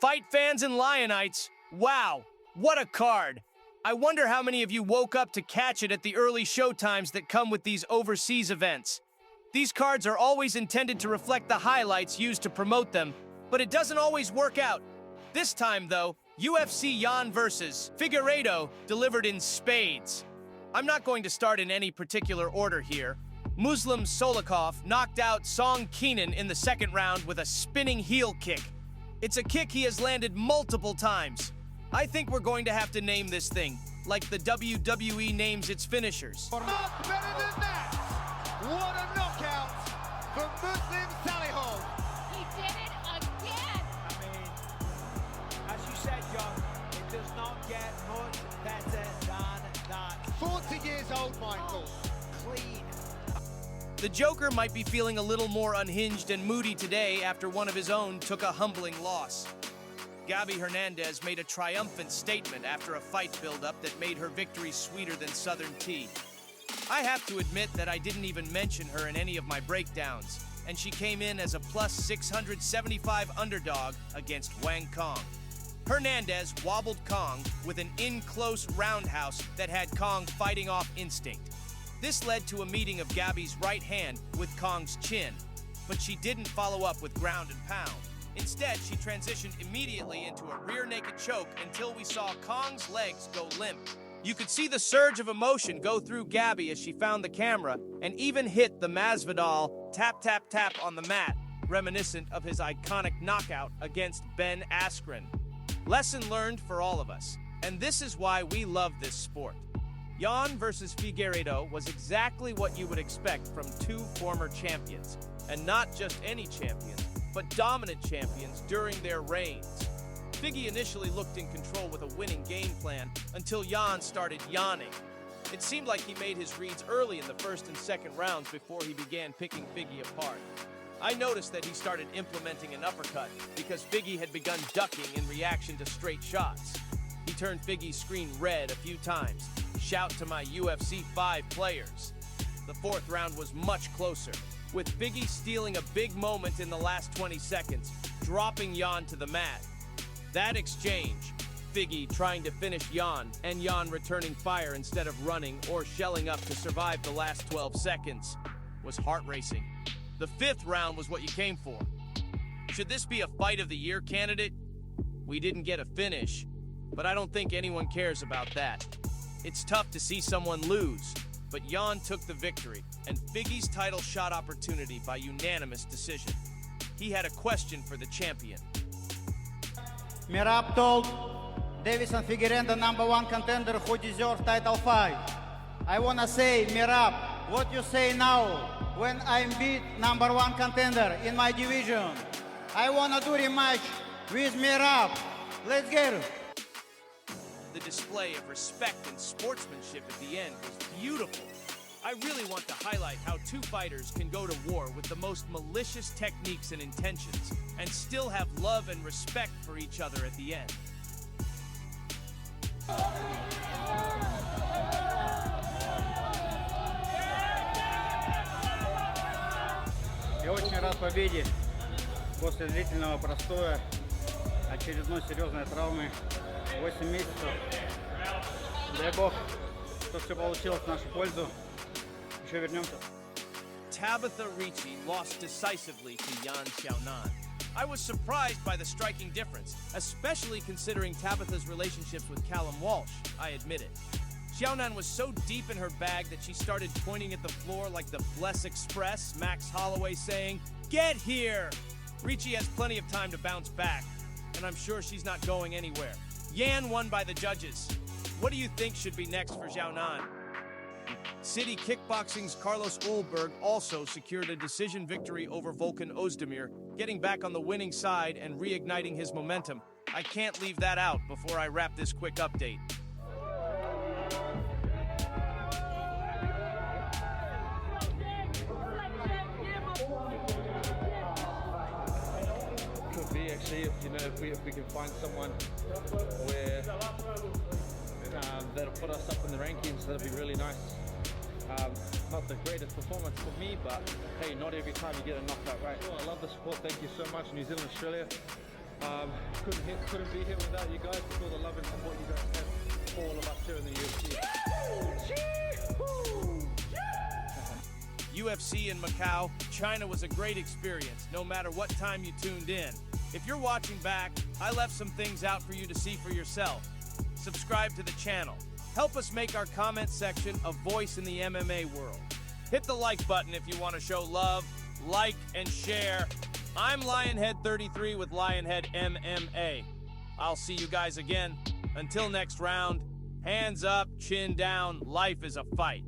Fight fans and Lionites, wow, what a card! I wonder how many of you woke up to catch it at the early showtimes that come with these overseas events. These cards are always intended to reflect the highlights used to promote them, but it doesn't always work out. This time, though, UFC Jan vs. Figueiredo delivered in spades. I'm not going to start in any particular order here. Muslim Solikov knocked out Song Keenan in the second round with a spinning heel kick. It's a kick he has landed multiple times. I think we're going to have to name this thing, like the WWE names its finishers. Not better than that! What a knockout for Muslim Solikov! He did it again! I mean, as you said, John, it does not get much better than that. 40 years old, Michael. Clean. The Joker might be feeling a little more unhinged and moody today after one of his own took a humbling loss. Gabi Hernandez made a triumphant statement after a fight build-up that made her victory sweeter than Southern tea. I have to admit that I didn't even mention her in any of my breakdowns, and she came in as a plus 675 underdog against Wang Kong. Hernandez wobbled Kong with an in-close roundhouse that had Kong fighting off instinct. This led to a meeting of Gabi's right hand with Kong's chin, but she didn't follow up with ground and pound. Instead, she transitioned immediately into a rear naked choke until we saw Kong's legs go limp. You could see the surge of emotion go through Gabi as she found the camera and even hit the Masvidal tap tap tap on the mat, reminiscent of his iconic knockout against Ben Askren. Lesson learned for all of us, and this is why we love this sport. Jan versus Figueiredo was exactly what you would expect from two former champions, and not just any champions, but dominant champions during their reigns. Figgy initially looked in control with a winning game plan until Jan started yawning. It seemed like he made his reads early in the first and second rounds before he began picking Figgy apart. I noticed that he started implementing an uppercut because Figgy had begun ducking in reaction to straight shots. He turned Figgy's screen red a few times. Shout to my UFC 5 players. The fourth round was much closer, with Figgy stealing a big moment in the last 20 seconds, dropping Jan to the mat. That exchange, Figgy trying to finish Jan, and Jan returning fire instead of running or shelling up to survive the last 12 seconds, was heart-racing. The fifth round was what you came for. Should this be a Fight of the Year candidate? We didn't get a finish, but I don't think anyone cares about that. It's tough to see someone lose, but Jan took the victory and Figgy's title shot opportunity by unanimous decision. He had a question for the champion. Merab told Davis and Figueiredo #1 contender who deserves title fight. I wanna say, Merab, what you say now when I'm beat #1 contender in my division? I wanna do rematch with Merab. Let's get it. The display of respect and sportsmanship at the end was beautiful. I really want to highlight how two fighters can go to war with the most malicious techniques and intentions and still have love and respect for each other at the end. Я очень рад победе после длительного простоя, очередной серьезной травмы. 8 месяцев. Дай бог, что все получилось в нашу пользу. Еще вернемся. Tabitha Ricci lost decisively to Yan Xiaonan. I was surprised by the striking difference, especially considering Tabitha's relationships with Callum Walsh, I admit it. Xiaonan was so deep in her bag that she started pointing at the floor like the Bless Express, Max Holloway saying, "Get here!" Ricci has plenty of time to bounce back, and I'm sure she's not going anywhere. Yan won by the judges. What do you think should be next for Xiaonan? City Kickboxing's Carlos Ulberg also secured a decision victory over Volkan Ozdemir, getting back on the winning side and reigniting his momentum. I can't leave that out before I wrap this quick update. Could be actually, if we can find someone where that'll put us up in the rankings, that'll be really nice. Not the greatest performance for me, but hey, not every time you get a knockout, right? Well, I love the support. Thank you so much, New Zealand, Australia. Couldn't be here without you guys, with all the love and support you guys have for all of us here in the UFC. UFC in Macau, China was a great experience, no matter what time you tuned in. If you're watching back, I left some things out for you to see for yourself. Subscribe to the channel. Help us make our comment section a voice in the MMA world. Hit the like button if you want to show love, like, and share. I'm Lionhead33 with Lionhead MMA. I'll see you guys again. Until next round, hands up, chin down, life is a fight.